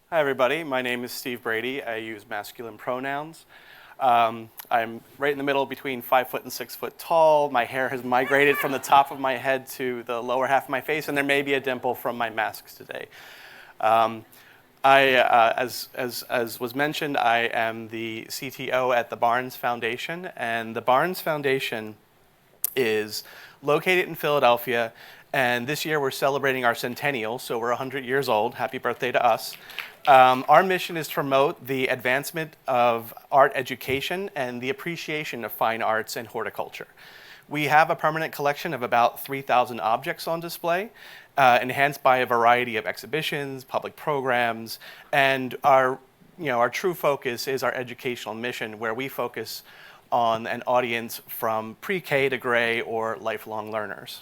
Hi, everybody. My name is Steve Brady. I use masculine pronouns. I'm right in the middle between 5 foot and 6 foot tall. My hair has migrated from the top of my head to the lower half of my face, and there may be a dimple from my masks today. As was mentioned, I am the CTO at the Barnes Foundation, and the Barnes Foundation is located in Philadelphia, and this year we're celebrating our centennial, so we're 100 years old. Happy birthday to us. Our mission is to promote the advancement of art education and the appreciation of fine arts and horticulture. We have a permanent collection of about 3,000 objects on display, enhanced by a variety of exhibitions, public programs, and our true focus is our educational mission, where we focus on an audience from pre-K to gray or lifelong learners.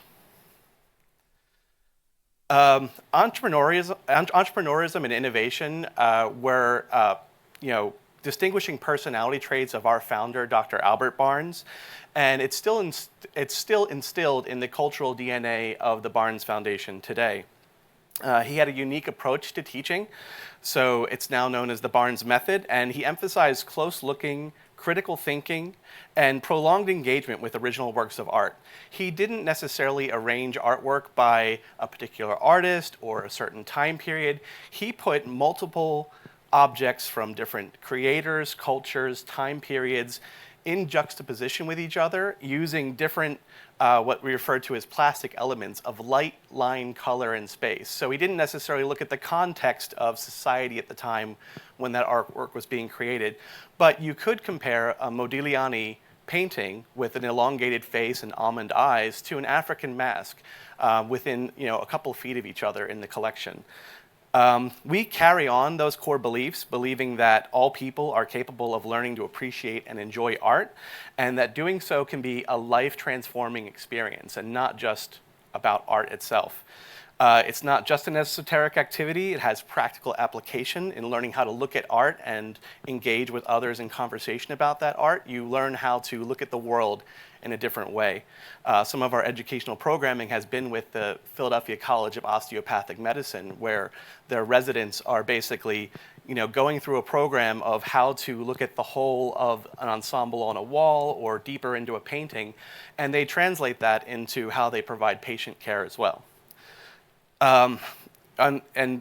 Entrepreneurism and innovation were distinguishing personality traits of our founder, Dr. Albert Barnes, and it's still instilled in the cultural DNA of the Barnes Foundation today. He had a unique approach to teaching, so it's now known as the Barnes Method, and he emphasized close looking, critical thinking, and prolonged engagement with original works of art. He didn't necessarily arrange artwork by a particular artist or a certain time period. He put multiple objects from different creators, cultures, time periods in juxtaposition with each other using different what we refer to as plastic elements of light, line, color, and space. So he didn't necessarily look at the context of society at the time when that artwork was being created, but you could compare a Modigliani painting with an elongated face and almond eyes to an African mask within a couple feet of each other in the collection. We carry on those core beliefs, believing that all people are capable of learning to appreciate and enjoy art, and that doing so can be a life-transforming experience and not just about art itself. It's not just an esoteric activity, it has practical application in learning how to look at art and engage with others in conversation about that art. You learn how to look at the world in a different way. Some of our educational programming has been with the Philadelphia College of Osteopathic Medicine, where their residents are basically going through a program of how to look at the whole of an ensemble on a wall or deeper into a painting, and they translate that into how they provide patient care as well. And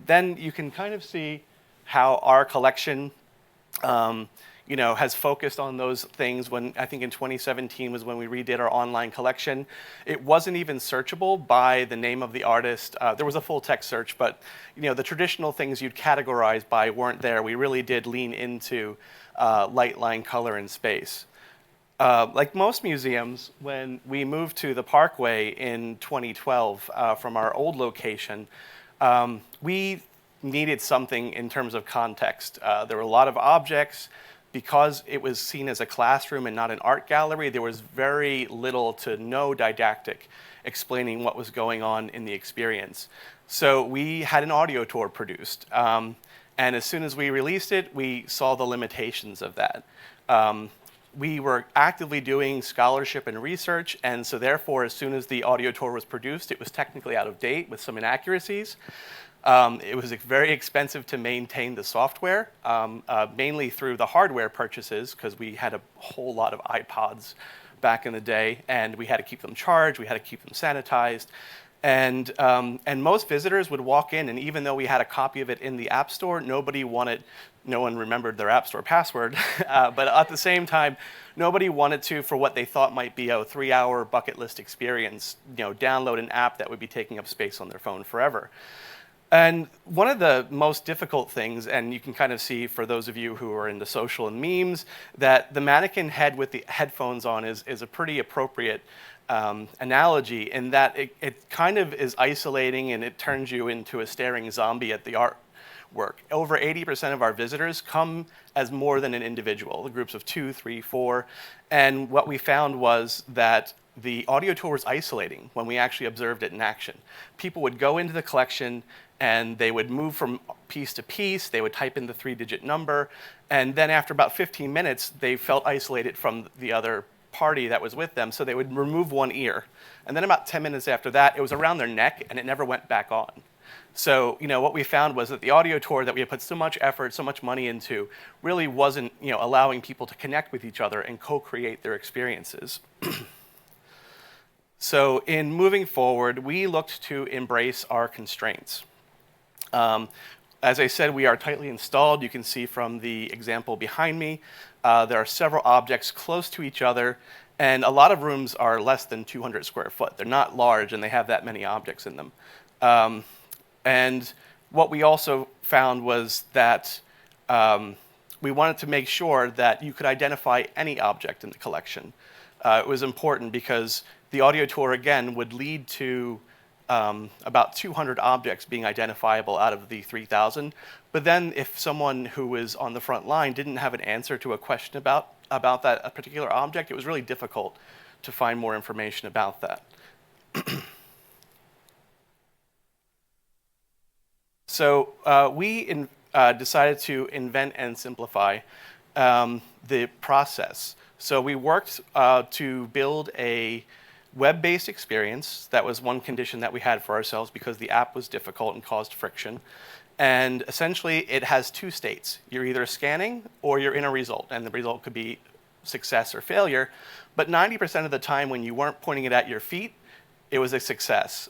then you can kind of see how our collection has focused on those things. When I think in 2017 was when we redid our online collection. It wasn't even searchable by the name of the artist. There was a full text search, but the traditional things you'd categorize by weren't there. We really did lean into light, line, color, and space. Like most museums, when we moved to the Parkway in 2012 from our old location, we needed something in terms of context. There were a lot of objects. Because it was seen as a classroom and not an art gallery, there was very little to no didactic explaining what was going on in the experience. So we had an audio tour produced. And as soon as we released it, we saw the limitations of that. We were actively doing scholarship and research, and so therefore, as soon as the audio tour was produced, it was technically out of date with some inaccuracies. It was very expensive to maintain the software, mainly through the hardware purchases, because we had a whole lot of iPods back in the day, and we had to keep them charged, we had to keep them sanitized. And most visitors would walk in, and even though we had a copy of it in the App Store, no one remembered their App Store password. But at the same time, nobody wanted to, for what they thought might be a 3-hour bucket list experience, download an app that would be taking up space on their phone forever. And one of the most difficult things, and you can kind of see for those of you who are into social and memes, that the mannequin head with the headphones on is a pretty appropriate analogy in that it kind of is isolating and it turns you into a staring zombie at the artwork. Over 80% of our visitors come as more than an individual, the groups of 2, 3, 4. And what we found was that the audio tour was isolating when we actually observed it in action. People would go into the collection and they would move from piece to piece, they would type in the 3-digit number, and then after about 15 minutes, they felt isolated from the other party that was with them, so they would remove one ear. And then about 10 minutes after that, it was around their neck, and it never went back on. So, what we found was that the audio tour that we had put so much effort, so much money into, really wasn't, allowing people to connect with each other and co-create their experiences. So in moving forward, we looked to embrace our constraints. As I said, we are tightly installed. You can see from the example behind me, there are several objects close to each other, and a lot of rooms are less than 200 square foot. They're not large, and they have that many objects in them. And what we also found was that we wanted to make sure that you could identify any object in the collection. It was important because the audio tour, again, would lead to about 200 objects being identifiable out of the 3,000. But then if someone who was on the front line didn't have an answer to a question about that a particular object, it was really difficult to find more information about that. So we decided to invent and simplify the process. So we worked to build a web-based experience. That was one condition that we had for ourselves because the app was difficult and caused friction. And essentially, it has two states. You're either scanning or you're in a result, and the result could be success or failure. But 90% of the time when you weren't pointing it at your feet, it was a success.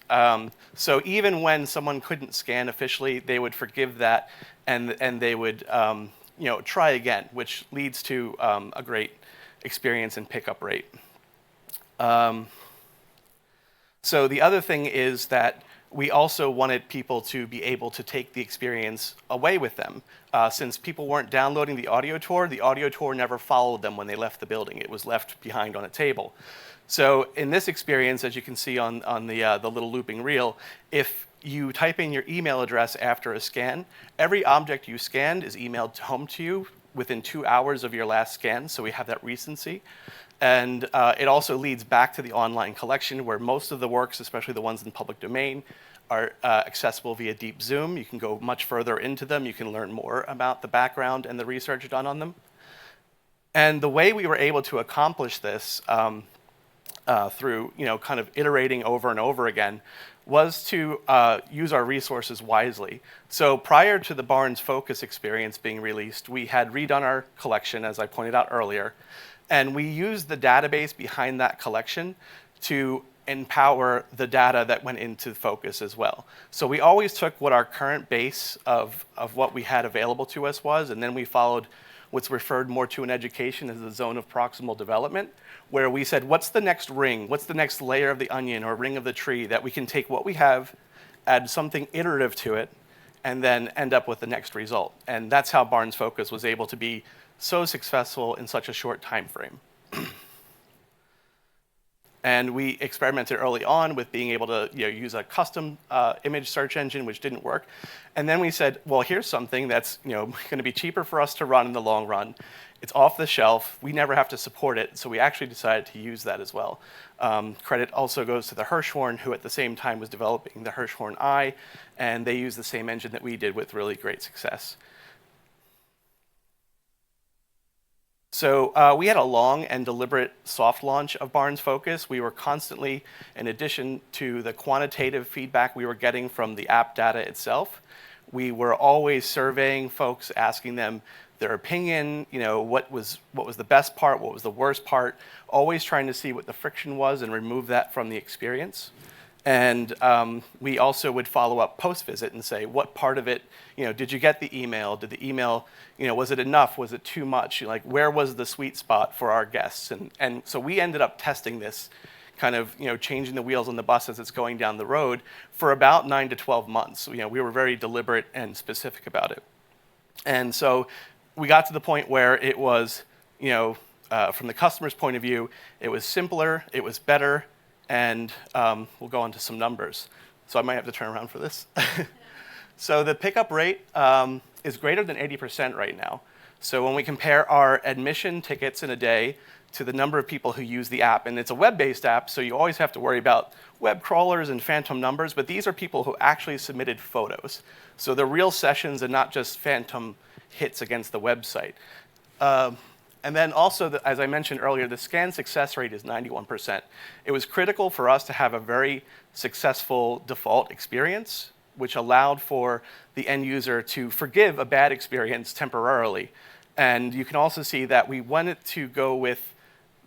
So even when someone couldn't scan officially, they would forgive that, and they would try again, which leads to a great experience and pickup rate. So the other thing is that we also wanted people to be able to take the experience away with them. Since people weren't downloading the audio tour never followed them when they left the building. It was left behind on a table. So in this experience, as you can see on the little looping reel, if you type in your email address after a scan, every object you scanned is emailed home to you within 2 hours of your last scan, so we have that recency. And it also leads back to the online collection where most of the works, especially the ones in public domain, are accessible via Deep Zoom. You can go much further into them. You can learn more about the background and the research done on them. And the way we were able to accomplish this through kind of iterating over and over again was to use our resources wisely. So prior to the Barnes Focus experience being released, we had redone our collection, as I pointed out earlier, and we used the database behind that collection to empower the data that went into Focus as well. So we always took what our current base of what we had available to us was, and then we followed what's referred more to in education as the zone of proximal development, where we said, what's the next ring? What's the next layer of the onion or ring of the tree that we can take what we have, add something iterative to it, and then end up with the next result? And that's how Barnes Focus was able to be so successful in such a short time frame. And we experimented early on with being able to use a custom image search engine, which didn't work. And then we said, well, here's something that's going to be cheaper for us to run in the long run. It's off the shelf. We never have to support it. So we actually decided to use that as well. Credit also goes to the Hirschhorn, who at the same time was developing the Hirschhorn Eye. And they used the same engine that we did with really great success. So we had a long and deliberate soft launch of Barnes Focus. We were constantly, in addition to the quantitative feedback we were getting from the app data itself, we were always surveying folks, asking them their opinion, what was the best part, what was the worst part, always trying to see what the friction was and remove that from the experience. And we also would follow up post-visit and say, what part of it, did you get the email? Did the email, was it enough? Was it too much? Like, where was the sweet spot for our guests? And so we ended up testing this, kind of, changing the wheels on the bus as it's going down the road for about 9 to 12 months. We were very deliberate and specific about it. And so we got to the point where it was, from the customer's point of view, it was simpler, it was better, and we'll go on to some numbers. So I might have to turn around for this. So the pickup rate is greater than 80% right now. So when we compare our admission tickets in a day to the number of people who use the app, and it's a web-based app, so you always have to worry about web crawlers and phantom numbers, but these are people who actually submitted photos. So they're real sessions and not just phantom hits against the website. And then also, as I mentioned earlier, the scan success rate is 91%. It was critical for us to have a very successful default experience which allowed for the end user to forgive a bad experience temporarily. And you can also see that we wanted to go with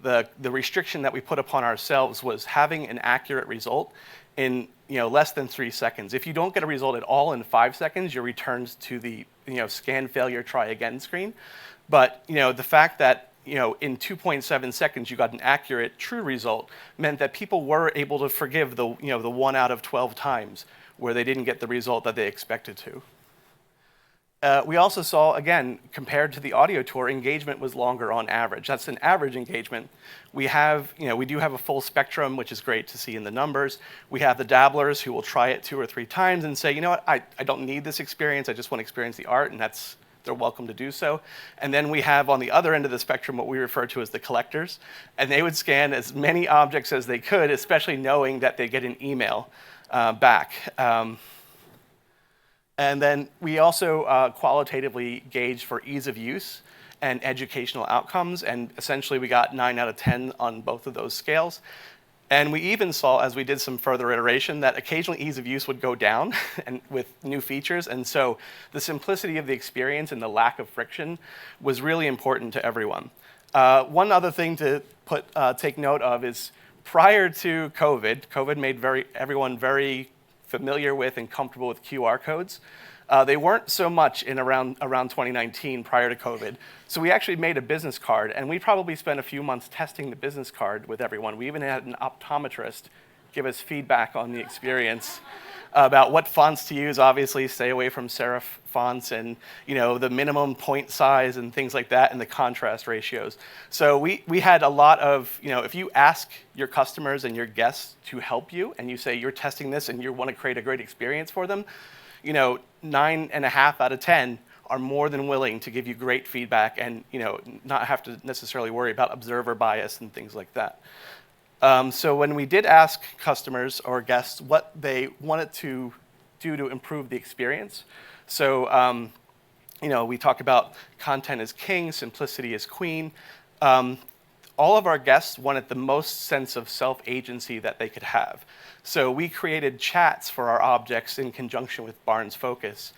the restriction that we put upon ourselves was having an accurate result in less than 3 seconds. If you don't get a result at all in 5 seconds, you're returned to the scan failure, try again screen. But the fact that in 2.7 seconds you got an accurate, true result meant that people were able to forgive the 1 out of 12 times where they didn't get the result that they expected to. We also saw, again, compared to the audio tour, engagement was longer on average. That's an average engagement. We do have a full spectrum, which is great to see in the numbers. We have the dabblers who will try it 2 or 3 times and say, you know what, I don't need this experience, I just want to experience the art, and they're welcome to do so. And then we have on the other end of the spectrum what we refer to as the collectors, and they would scan as many objects as they could, especially knowing that they get an email back. And then we also qualitatively gauged for ease of use and educational outcomes, and essentially we got 9 out of 10 on both of those scales. And we even saw, as we did some further iteration, that occasionally ease of use would go down and with new features, and so the simplicity of the experience and the lack of friction was really important to everyone. One other thing to take note of is prior to COVID made everyone very familiar with and comfortable with QR codes. They weren't so much in around 2019 prior to COVID. So we actually made a business card, and we probably spent a few months testing the business card with everyone. We even had an optometrist give us feedback on the experience about what fonts to use. Obviously, stay away from serif fonts and the minimum point size and things like that, and the contrast ratios. So we had a lot of, if you ask your customers and your guests to help you, and you say you're testing this and you want to create a great experience for them, 9.5 out of 10 are more than willing to give you great feedback and not have to necessarily worry about observer bias and things like that. So when we did ask customers or guests what they wanted to do to improve the experience, so we talk about content is king, simplicity is queen. All of our guests wanted the most sense of self-agency that they could have. So we created chats for our objects in conjunction with Barnes Focus.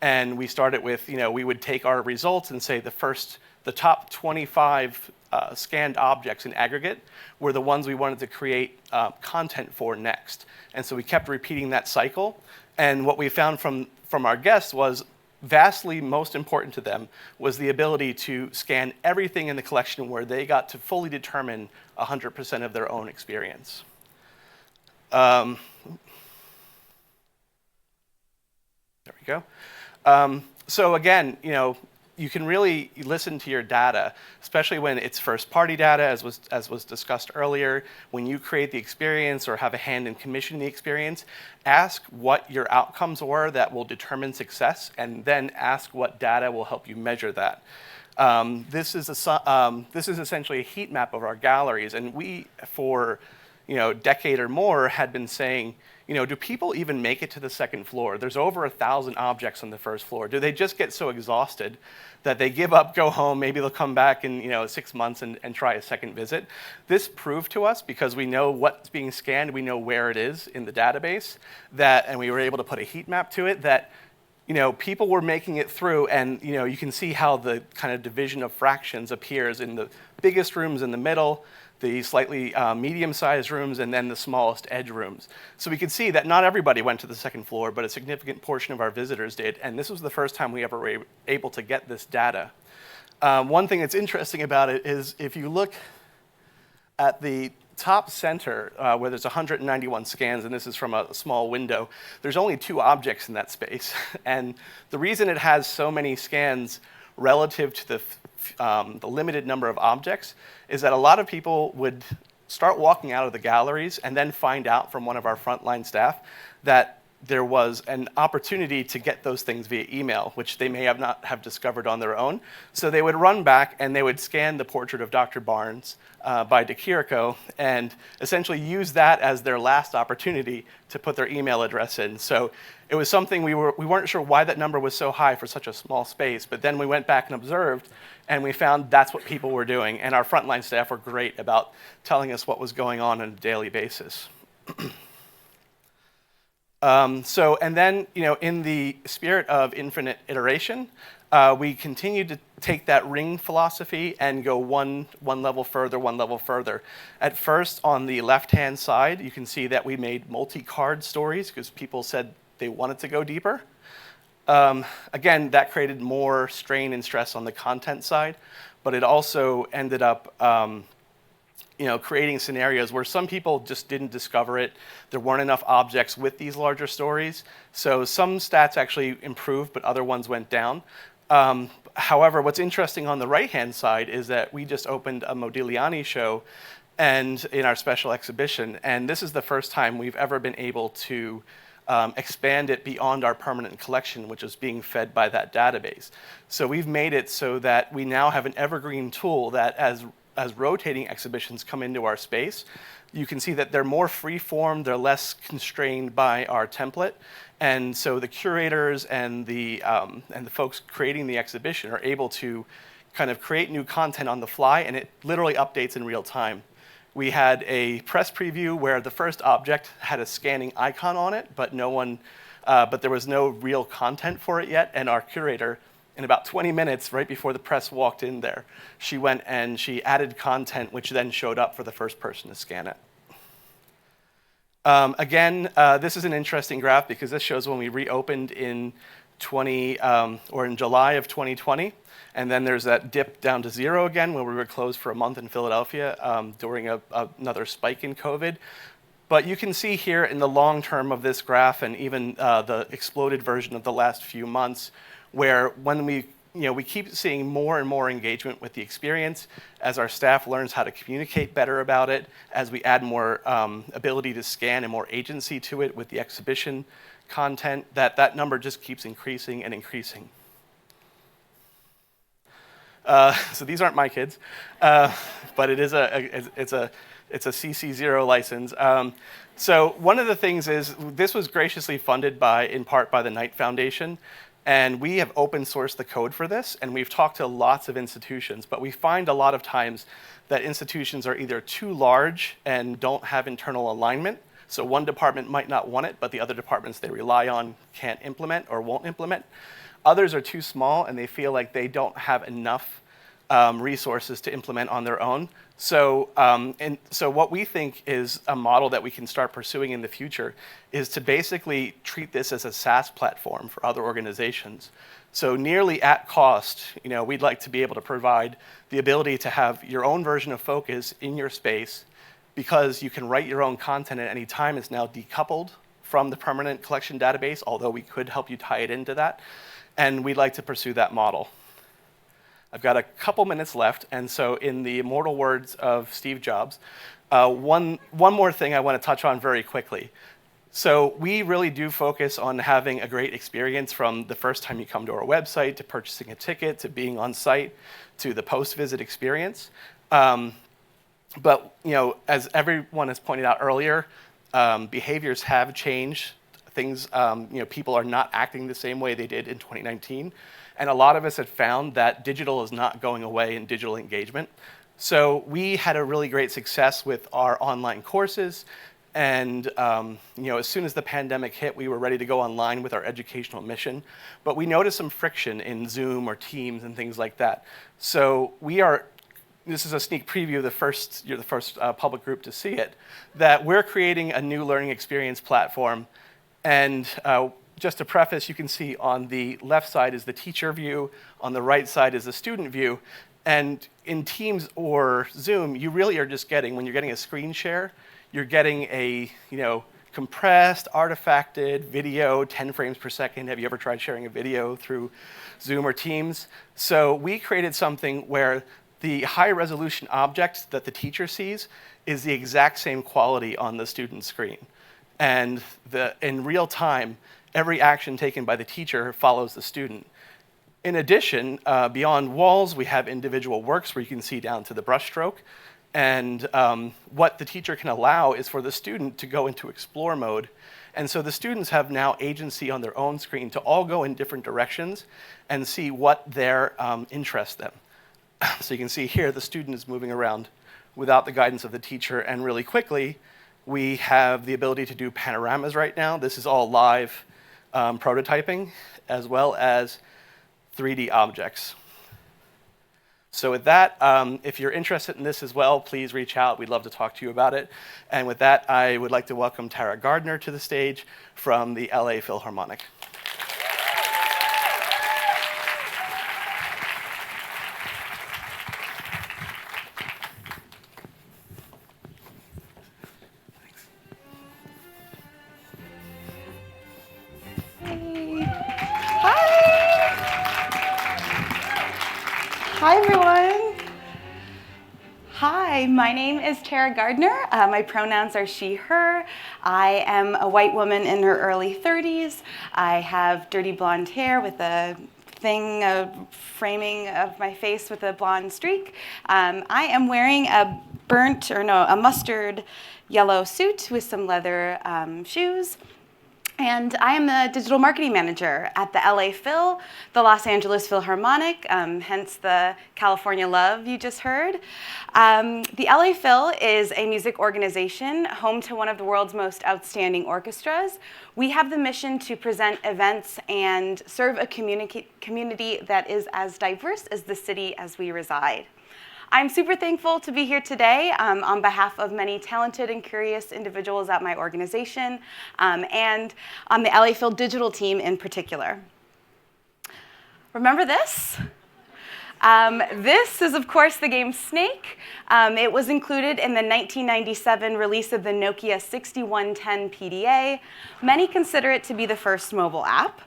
And we started with, we would take our results and say the top 25 scanned objects in aggregate were the ones we wanted to create content for next. And so we kept repeating that cycle. And what we found from our guests was vastly most important to them was the ability to scan everything in the collection where they got to fully determine 100% of their own experience. There we go. So again, you can really listen to your data, especially when it's first-party data, as was discussed earlier. When you create the experience or have a hand in commissioning the experience, ask what your outcomes were that will determine success, and then ask what data will help you measure that. This is essentially a heat map of our galleries, and we, for a decade or more, had been saying, do people even make it to the second floor? There's over 1,000 objects on the first floor. Do they just get so exhausted that they give up, go home, maybe they'll come back in 6 months and try a second visit? This proved to us, because we know what's being scanned, we know where it is in the database, and we were able to put a heat map to it, that people were making it through, and you can see how the kind of division of fractions appears in the biggest rooms in the middle, the slightly medium-sized rooms, and then the smallest edge rooms. So we could see that not everybody went to the second floor, but a significant portion of our visitors did, and this was the first time we ever were able to get this data. One thing that's interesting about it is if you look at the top center, where there's 191 scans, and this is from a small window, there's only 2 objects in that space. And the reason it has so many scans relative to the limited number of objects is that a lot of people would start walking out of the galleries and then find out from one of our frontline staff that there was an opportunity to get those things via email, which they may not have discovered on their own. So they would run back and they would scan the portrait of Dr. Barnes by De Chirico and essentially use that as their last opportunity to put their email address in. So it was something we weren't sure why that number was so high for such a small space, but then we went back and observed, and we found that's what people were doing. And our frontline staff were great about telling us what was going on a daily basis. And then, in the spirit of infinite iteration, we continued to take that ring philosophy and go one level further, one level further. At first, on the left-hand side, you can see that we made multi-card stories because people said they wanted to go deeper. Again, that created more strain and stress on the content side, but it also ended up creating scenarios where some people just didn't discover it. There weren't enough objects with these larger stories. So some stats actually improved, but other ones went down. However, what's interesting on the right-hand side is that we just opened a Modigliani show and in our special exhibition, and this is the first time we've ever been able to expand it beyond our permanent collection, which is being fed by that database. So we've made it so that we now have an evergreen tool that as rotating exhibitions come into our space, you can see that they're more free-form, they're less constrained by our template, and so the curators and the folks creating the exhibition are able to kind of create new content on the fly, and it literally updates in real time. We had a press preview where the first object had a scanning icon on it, but there was no real content for it yet, and our curator, in about 20 minutes, right before the press walked in there, she went and she added content, which then showed up for the first person to scan it. Again, this is an interesting graph because this shows when we reopened in July of 2020, and then there's that dip down to 0 again where we were closed for a month in Philadelphia during another spike in COVID. But you can see here in the long term of this graph, and even the exploded version of the last few months, where when we keep seeing more and more engagement with the experience as our staff learns how to communicate better about it, as we add more ability to scan and more agency to it with the exhibition content, that number just keeps increasing and increasing. So these aren't my kids, but it's a CC0 license. So one of the things is this was graciously funded in part by the Knight Foundation. And we have open sourced the code for this, and we've talked to lots of institutions, but we find a lot of times that institutions are either too large and don't have internal alignment. So one department might not want it, but the other departments they rely on can't implement or won't implement. Others are too small and they feel like they don't have enough resources to implement on their own. So what we think is a model that we can start pursuing in the future is to basically treat this as a SaaS platform for other organizations. So nearly at cost, we'd like to be able to provide the ability to have your own version of Focus in your space, because you can write your own content at any time. It's now decoupled from the permanent collection database, although we could help you tie it into that. And we'd like to pursue that model. I've got a couple minutes left, and so in the immortal words of Steve Jobs, one more thing I want to touch on very quickly. So we really do focus on having a great experience from the first time you come to our website, to purchasing a ticket, to being on site, to the post-visit experience. But as everyone has pointed out earlier, behaviors have changed. Things, people are not acting the same way they did in 2019. And a lot of us have found that digital is not going away in digital engagement. So we had a really great success with our online courses. And as soon as the pandemic hit, we were ready to go online with our educational mission. But we noticed some friction in Zoom or Teams and things like that. So this is a sneak preview, you're the first public group to see it, that we're creating a new learning experience platform. And just to preface, you can see on the left side is the teacher view, on the right side is the student view. And in Teams or Zoom, you really are just getting, when you're getting a screen share, you're getting a compressed, artifacted video, 10 frames per second. Have you ever tried sharing a video through Zoom or Teams? So we created something where the high resolution object that the teacher sees is the exact same quality on the student's screen. And in real time, every action taken by the teacher follows the student. In addition, beyond walls, we have individual works where you can see down to the brushstroke. And what the teacher can allow is for the student to go into explore mode. And so the students have now agency on their own screen to all go in different directions and see what their interests them. So you can see here the student is moving around without the guidance of the teacher, and really quickly, We have the ability to do panoramas right now. This is all live prototyping, as well as 3D objects. So with that, if you're interested in this as well, please reach out. We'd love to talk to you about it. And with that, I would like to welcome Tara Gardner to the stage from the LA Philharmonic. Hi, everyone. Hi, my name is Tara Gardner. My pronouns are she, her. I am a white woman in her early 30s. I have dirty blonde hair with a framing of my face with a blonde streak. I am wearing a mustard yellow suit with some leather shoes. And I am the digital marketing manager at the LA Phil, the Los Angeles Philharmonic, hence the California love you just heard. The LA Phil is a music organization home to one of the world's most outstanding orchestras. We have the mission to present events and serve a community that is as diverse as the city as we reside. I'm super thankful to be here today on behalf of many talented and curious individuals at my organization and on the LA Phil digital team in particular. Remember this? This is, of course, the game Snake. It was included in the 1997 release of the Nokia 6110 PDA. Many consider it to be the first mobile app.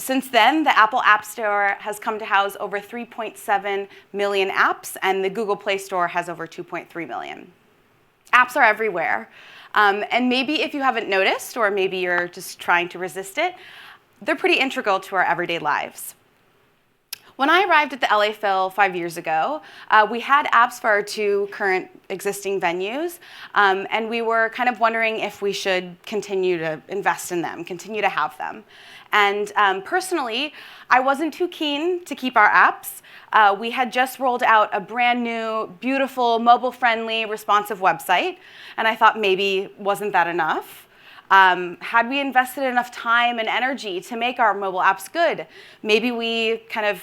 Since then, the Apple App Store has come to house over 3.7 million apps, and the Google Play Store has over 2.3 million. Apps are everywhere. And maybe if you haven't noticed, or maybe you're just trying to resist it, they're pretty integral to our everyday lives. When I arrived at the LA Phil 5 years ago, we had apps for our two current existing venues, and we were kind of wondering if we should continue to invest in them, continue to have them. And personally, I wasn't too keen to keep our apps. We had just rolled out a brand new, beautiful, mobile-friendly, responsive website, and I thought maybe wasn't that enough? Had we invested enough time and energy to make our mobile apps good? Maybe we kind of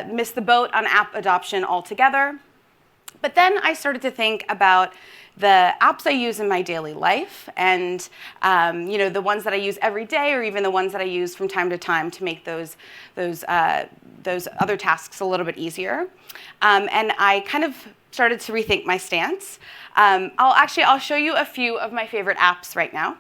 missed the boat on app adoption altogether. But then I started to think about the apps I use in my daily life and the ones that I use every day, or even the ones that I use from time to time to make those other tasks a little bit easier. And I kind of started to rethink my stance. I'll show you a few of my favorite apps right now.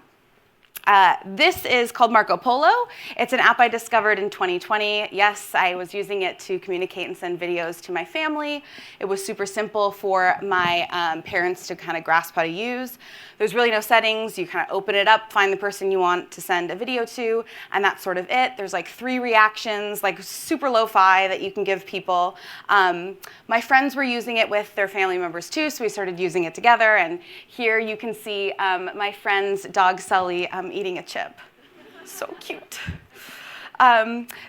This is called Marco Polo. It's an app I discovered in 2020. Yes, I was using it to communicate and send videos to my family. It was super simple for my parents to kind of grasp how to use. There's really no settings. You kind of open it up, find the person you want to send a video to, and that's sort of it. There's like 3 reactions, like super lo-fi that you can give people. My friends were using it with their family members too, so we started using it together. And here you can see my friend's dog Sully eating a chip. So cute.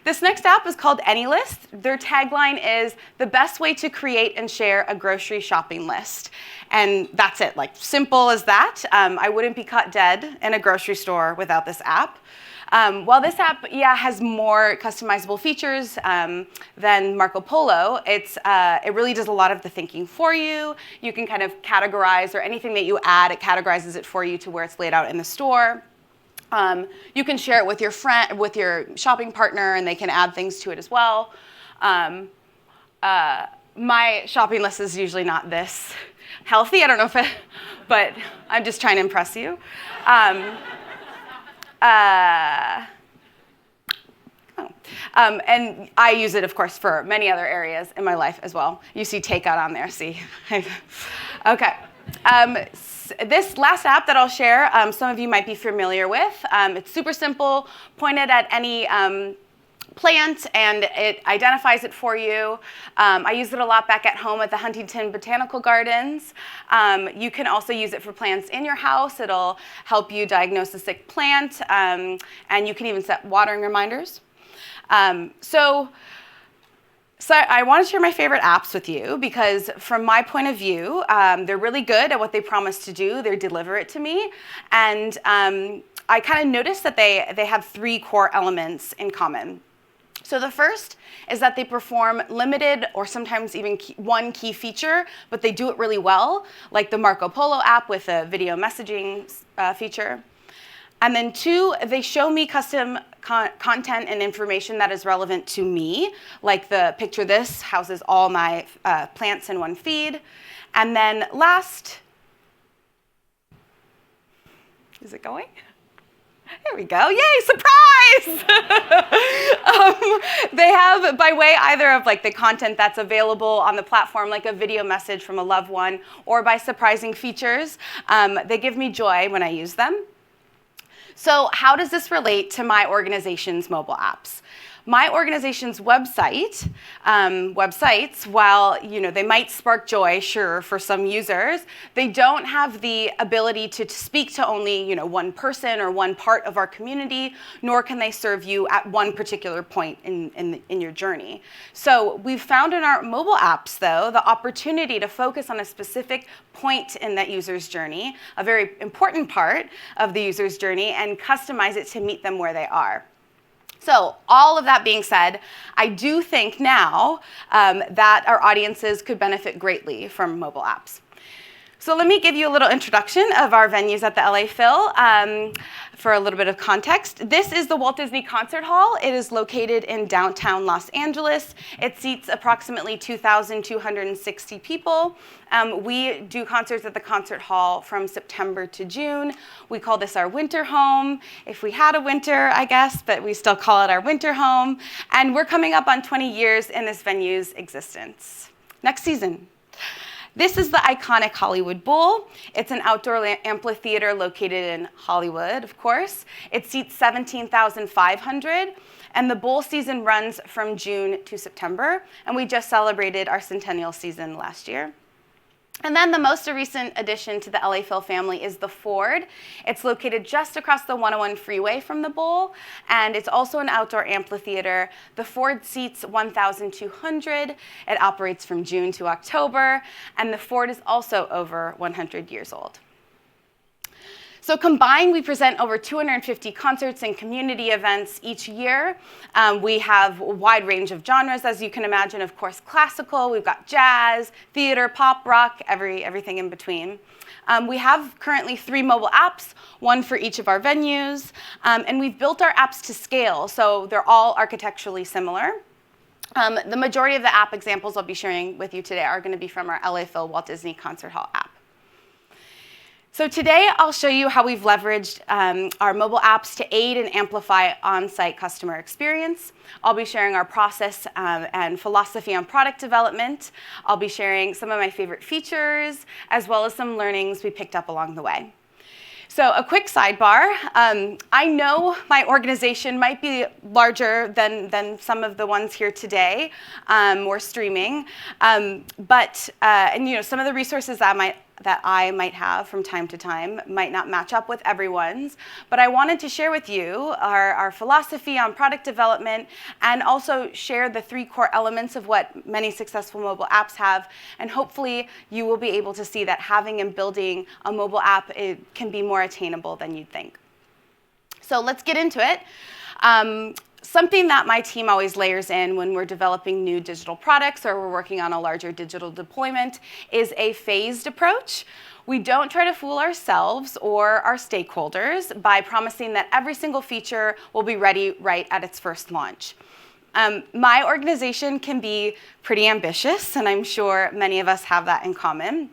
This next app is called AnyList. Their tagline is the best way to create and share a grocery shopping list. And that's it, like simple as that. I wouldn't be caught dead in a grocery store without this app. While this app, has more customizable features than Marco Polo, it really does a lot of the thinking for you. You can kind of categorize, or anything that you add, it categorizes it for you to where it's laid out in the store. You can share it with your friend, with your shopping partner, and they can add things to it as well. My shopping list is usually not this healthy. I don't know if but I'm just trying to impress you. And I use it, of course, for many other areas in my life as well. You see takeout on there, see? Okay. This last app that I'll share, some of you might be familiar with. It's super simple, pointed at any plant, and it identifies it for you. I use it a lot back at home at the Huntington Botanical Gardens. You can also use it for plants in your house. It'll help you diagnose a sick plant, and you can even set watering reminders. So So I want to share my favorite apps with you because from my point of view, they're really good at what they promise to do. They deliver it to me. And I kind of noticed that they have three core elements in common. So the first is that they perform limited or sometimes even one key feature, but they do it really well, like the Marco Polo app with a video messaging feature. And then two, they show me custom content and information that is relevant to me, like the picture this houses all my plants in one feed. And then last, is it going? There we go. Yay, surprise! They have, by way either of like the content that's available on the platform, like a video message from a loved one, or by surprising features, they give me joy when I use them. So how does this relate to my organization's mobile apps? My organization's websites, while they might spark joy, sure, for some users, they don't have the ability to speak to only one person or one part of our community, nor can they serve you at one particular point in your journey. So we've found in our mobile apps, though, the opportunity to focus on a specific point in that user's journey, a very important part of the user's journey, and customize it to meet them where they are. So all of that being said, I do think now that our audiences could benefit greatly from mobile apps. So let me give you a little introduction of our venues at the LA Phil for a little bit of context. This is the Walt Disney Concert Hall. It is located in downtown Los Angeles. It seats approximately 2,260 people. We do concerts at the concert hall from September to June. We call this our winter home, if we had a winter, I guess, but we still call it our winter home. And we're coming up on 20 years in this venue's existence. Next season. This is the iconic Hollywood Bowl. It's an outdoor amphitheater located in Hollywood, of course. It seats 17,500, and the bowl season runs from June to September, and we just celebrated our centennial season last year. And then the most recent addition to the LA Phil family is the Ford. It's located just across the 101 freeway from the bowl, and it's also an outdoor amphitheater. The Ford seats 1,200. It operates from June to October, and the Ford is also over 100 years old. So combined, we present over 250 concerts and community events each year. We have a wide range of genres, as you can imagine. Of course, classical, we've got jazz, theater, pop, rock, everything in between. We have currently 3 mobile apps, one for each of our venues. And we've built our apps to scale, so they're all architecturally similar. The majority of the app examples I'll be sharing with you today are going to be from our LA Phil Walt Disney Concert Hall app. So today, I'll show you how we've leveraged our mobile apps to aid and amplify on-site customer experience. I'll be sharing our process and philosophy on product development. I'll be sharing some of my favorite features, as well as some learnings we picked up along the way. So a quick sidebar. I know my organization might be larger than some of the ones here today or streaming, but some of the resources that I might have from time to time might not match up with everyone's, but I wanted to share with you our philosophy on product development and also share the 3 core elements of what many successful mobile apps have, and hopefully you will be able to see that having and building a mobile app can be more attainable than you'd think. So let's get into it. Something that my team always layers in when we're developing new digital products or we're working on a larger digital deployment is a phased approach. We don't try to fool ourselves or our stakeholders by promising that every single feature will be ready right at its first launch. My organization can be pretty ambitious, and I'm sure many of us have that in common.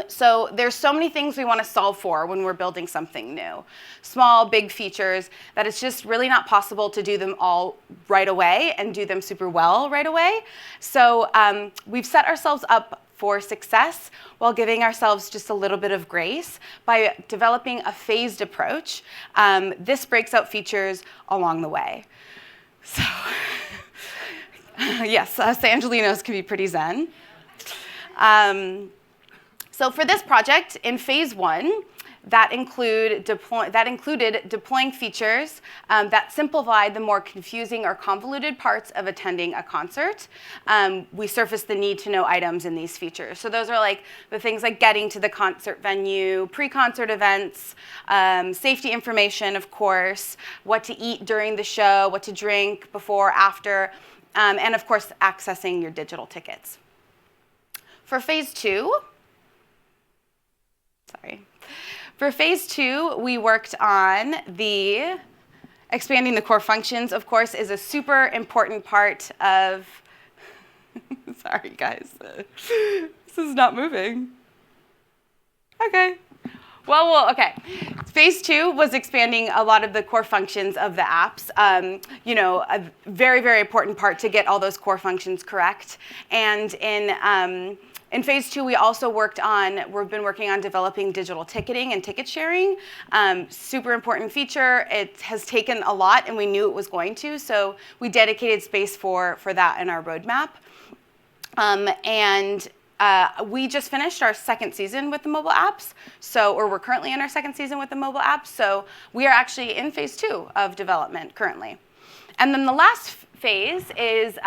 So there's so many things we want to solve for when we're building something new. Small, big features that it's just really not possible to do them all right away and do them super well right away. So we've set ourselves up for success while giving ourselves just a little bit of grace by developing a phased approach. This breaks out features along the way. So yes, us Angelinos can be pretty zen. So for this project, in phase 1, that included deploying features that simplified the more confusing or convoluted parts of attending a concert. We surfaced the need-to-know items in these features. So those are like the things like getting to the concert venue, pre-concert events, safety information, of course, what to eat during the show, what to drink before, after, and of course, accessing your digital tickets. For phase two, For phase two, we worked on expanding the core functions, of course, is a super important part of, sorry guys, this is not moving. Okay. Well, okay. Phase two was expanding a lot of the core functions of the apps. A very, very important part to get all those core functions correct. And in phase two, we also we've been working on developing digital ticketing and ticket sharing. Super important feature. It has taken a lot, and we knew it was going to, so we dedicated space for that in our roadmap. We just finished our second season with the mobile apps, or we're currently in our second season with the mobile apps, so we are actually in phase two of development currently. And then the last phase is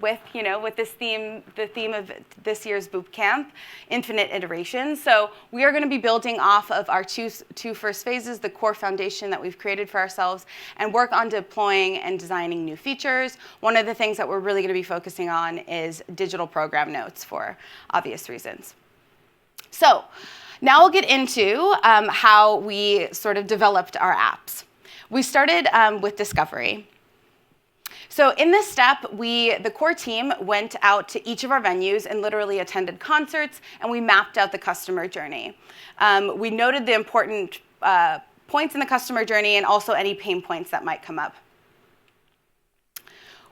with this theme, the theme of this year's boot camp, infinite iteration. So we are going to be building off of our two first phases, the core foundation that we've created for ourselves, and work on deploying and designing new features. One of the things that we're really going to be focusing on is digital program notes for obvious reasons. So now we'll get into how we sort of developed our apps. We started with discovery. So in this step, the core team went out to each of our venues and literally attended concerts, and we mapped out the customer journey. We noted the important points in the customer journey and also any pain points that might come up.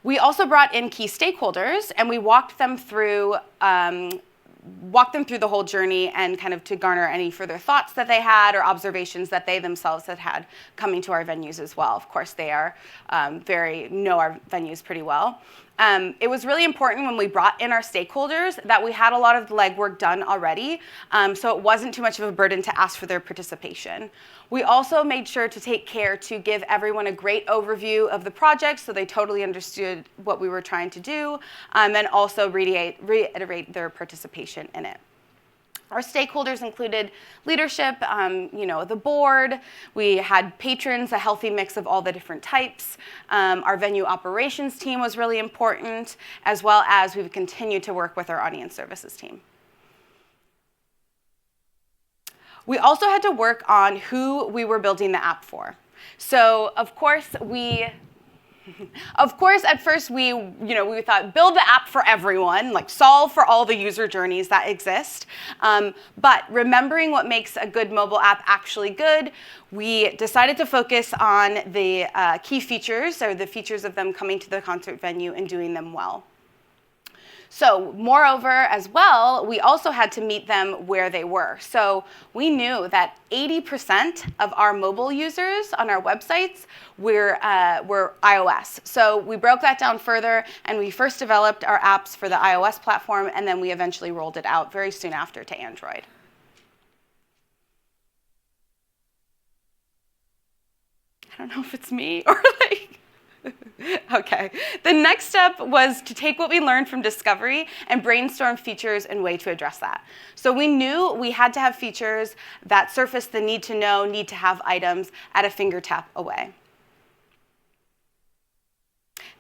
We also brought in key stakeholders, and we walked them through the whole journey and kind of to garner any further thoughts that they had or observations that they themselves had coming to our venues as well. Of course, they know our venues pretty well. It was really important when we brought in our stakeholders that we had a lot of the legwork done already, so it wasn't too much of a burden to ask for their participation. We also made sure to take care to give everyone a great overview of the project so they totally understood what we were trying to do, and also reiterate their participation in it. Our stakeholders included leadership, the board. We had patrons, a healthy mix of all the different types. Our venue operations team was really important, as well as we've continued to work with our audience services team. We also had to work on who we were building the app for. So, of course, at first we thought build the app for everyone, like solve for all the user journeys that exist. But remembering what makes a good mobile app actually good, we decided to focus on the key features, or the features of them coming to the concert venue and doing them well. So moreover, as well, we also had to meet them where they were. So we knew that 80% of our mobile users on our websites were iOS. So we broke that down further, and we first developed our apps for the iOS platform, and then we eventually rolled it out very soon after to Android. I don't know if it's me or like... Okay. The next step was to take what we learned from discovery and brainstorm features and way to address that. So we knew we had to have features that surface the need to know, need to have items at a finger tap away.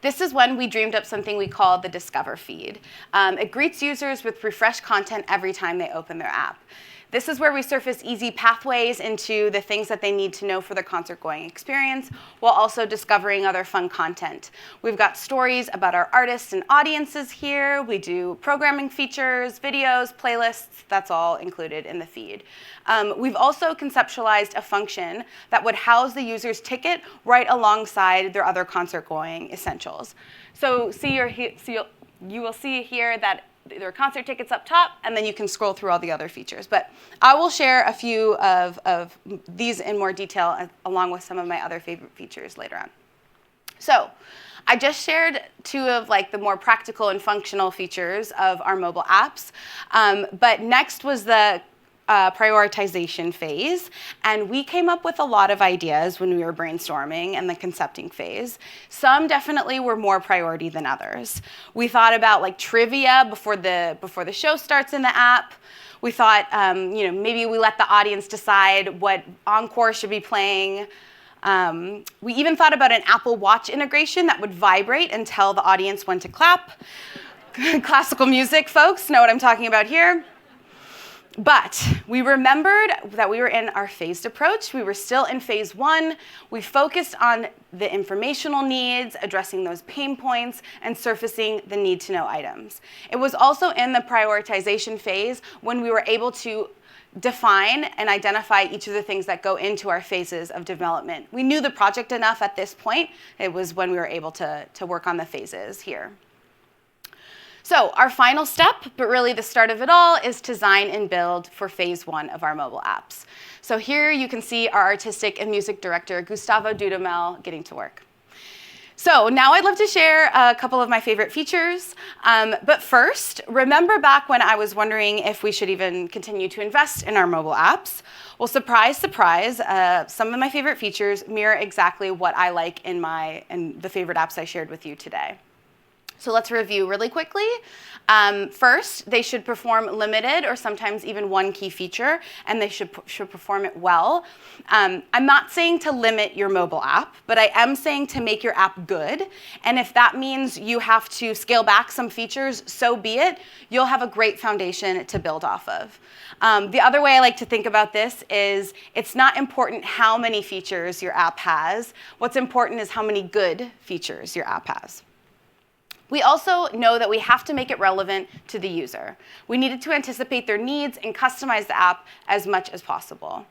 This is when we dreamed up something we called the Discover feed. It greets users with refreshed content every time they open their app. This is where we surface easy pathways into the things that they need to know for their concert-going experience, while also discovering other fun content. We've got stories about our artists and audiences here. We do programming features, videos, playlists. That's all included in the feed. We've also conceptualized a function that would house the user's ticket right alongside their other concert-going essentials. So you will see here that there are concert tickets up top, and then you can scroll through all the other features. But I will share a few of these in more detail, along with some of my other favorite features later on. So I just shared two of the more practical and functional features of our mobile apps. But next was the prioritization phase, and we came up with a lot of ideas when we were brainstorming and the concepting phase. Some definitely were more priority than others. We thought about like trivia before the show starts in the app. We thought, maybe we let the audience decide what encore should be playing. We even thought about an Apple Watch integration that would vibrate and tell the audience when to clap. Classical music, folks, know what I'm talking about here. But we remembered that we were in our phased approach. We were still in phase 1. We focused on the informational needs, addressing those pain points, and surfacing the need-to-know items. It was also in the prioritization phase when we were able to define and identify each of the things that go into our phases of development. We knew the project enough at this point. It was when we were able to work on the phases here. So our final step, but really the start of it all, is design and build for phase 1 of our mobile apps. So here you can see our artistic and music director, Gustavo Dudamel, getting to work. So now I'd love to share a couple of my favorite features. But first, remember back when I was wondering if we should even continue to invest in our mobile apps? Well, surprise, surprise, some of my favorite features mirror exactly what I like in the favorite apps I shared with you today. So let's review really quickly. First, they should perform limited or sometimes even one key feature, and they should perform it well. I'm not saying to limit your mobile app, but I am saying to make your app good. And if that means you have to scale back some features, so be it. You'll have a great foundation to build off of. The other way I like to think about this is it's not important how many features your app has. What's important is how many good features your app has. We also know that we have to make it relevant to the user. We needed to anticipate their needs and customize the app as much as possible.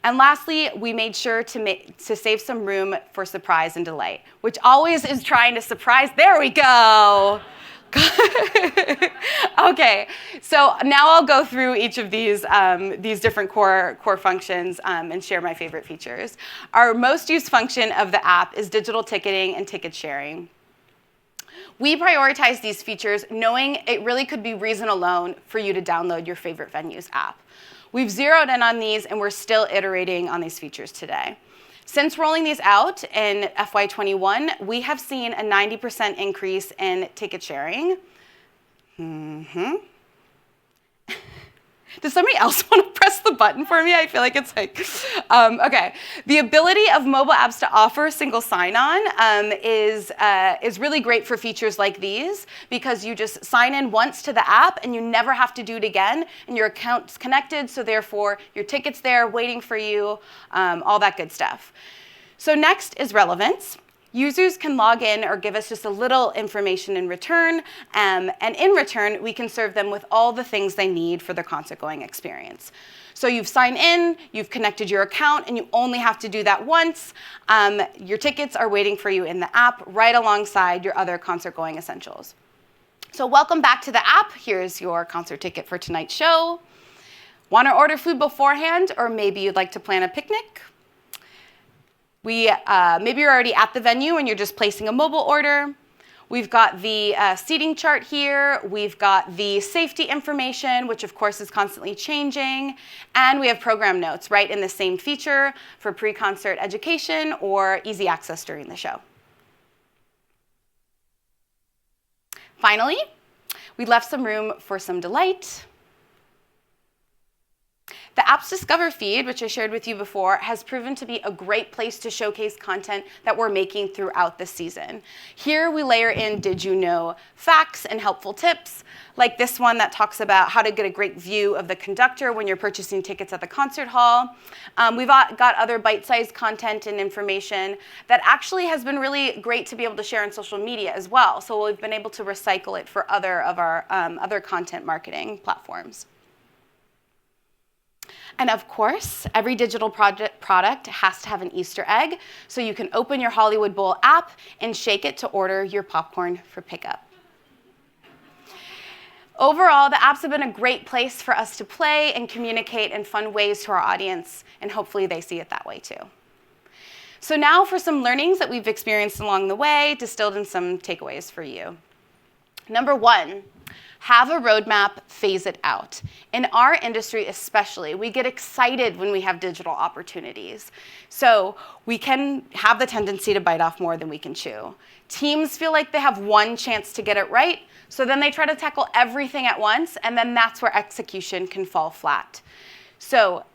And lastly, we made sure to save some room for surprise and delight, which always is trying to surprise. There we go. Okay, so now I'll go through each of these different core functions and share my favorite features. Our most used function of the app is digital ticketing and ticket sharing. We prioritize these features knowing it really could be reason alone for you to download your favorite venues app. We've zeroed in on these and we're still iterating on these features today. Since rolling these out in FY21, we have seen a 90% increase in ticket sharing. Does somebody else want to press the button for me? I feel like it's like, okay. The ability of mobile apps to offer single sign-on is really great for features like these because you just sign in once to the app and you never have to do it again and your account's connected, so therefore your ticket's there waiting for you, all that good stuff. So next is relevance. Users can log in or give us just a little information in return, and in return, we can serve them with all the things they need for their concert-going experience. So you've signed in, you've connected your account, and you only have to do that once. Your tickets are waiting for you in the app right alongside your other concert-going essentials. So welcome back to the app. Here's your concert ticket for tonight's show. Want to order food beforehand, or maybe you'd like to plan a picnic? Maybe you're already at the venue and you're just placing a mobile order. We've got the seating chart here. We've got the safety information, which of course is constantly changing. And we have program notes right in the same feature for pre-concert education or easy access during the show. Finally, we left some room for some delight. The Apps Discover feed, which I shared with you before, has proven to be a great place to showcase content that we're making throughout the season. Here we layer in did you know facts and helpful tips, like this one that talks about how to get a great view of the conductor when you're purchasing tickets at the concert hall. We've got other bite-sized content and information that actually has been really great to be able to share on social media as well. So we've been able to recycle it for other of our other content marketing platforms. And of course, every digital product has to have an Easter egg, so you can open your Hollywood Bowl app and shake it to order your popcorn for pickup. Overall, the apps have been a great place for us to play and communicate in fun ways to our audience, and hopefully they see it that way too. So now for some learnings that we've experienced along the way, distilled in some takeaways for you. Number one, Have a roadmap, phase it out. In our industry especially, we get excited when we have digital opportunities. So we can have the tendency to bite off more than we can chew. Teams feel like they have one chance to get it right, so then they try to tackle everything at once, and then that's where execution can fall flat. So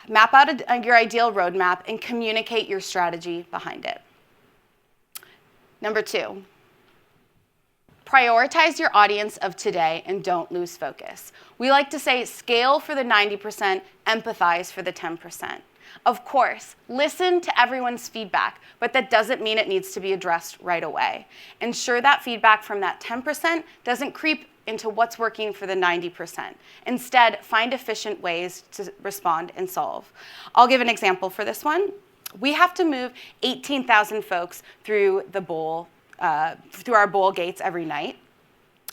map out your ideal roadmap and communicate your strategy behind it. Number 2. Prioritize your audience of today and don't lose focus. We like to say scale for the 90%, empathize for the 10%. Of course, listen to everyone's feedback, but that doesn't mean it needs to be addressed right away. Ensure that feedback from that 10% doesn't creep into what's working for the 90%. Instead, find efficient ways to respond and solve. I'll give an example for this one. We have to move 18,000 folks through the bowl through our bowl gates every night.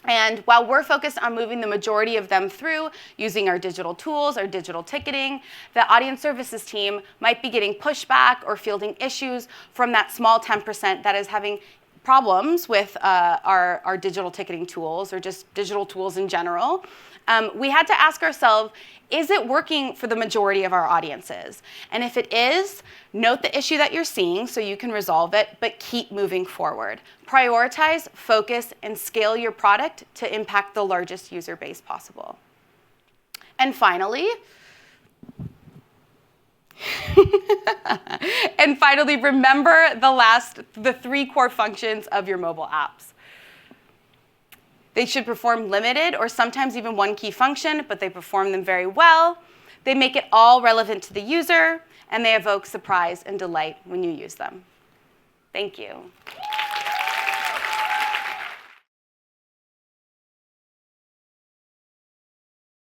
And while we're focused on moving the majority of them through using our digital tools, our digital ticketing, the audience services team might be getting pushback or fielding issues from that small 10% that is having problems with our digital ticketing tools or just digital tools in general. We had to ask ourselves, is it working for the majority of our audiences? And if it is, note the issue that you're seeing so you can resolve it, but keep moving forward. Prioritize, focus, and scale your product to impact the largest user base possible. And finally, remember the 3 core functions of your mobile apps. They should perform limited or sometimes even one key function, but they perform them very well. They make it all relevant to the user, and they evoke surprise and delight when you use them. Thank you.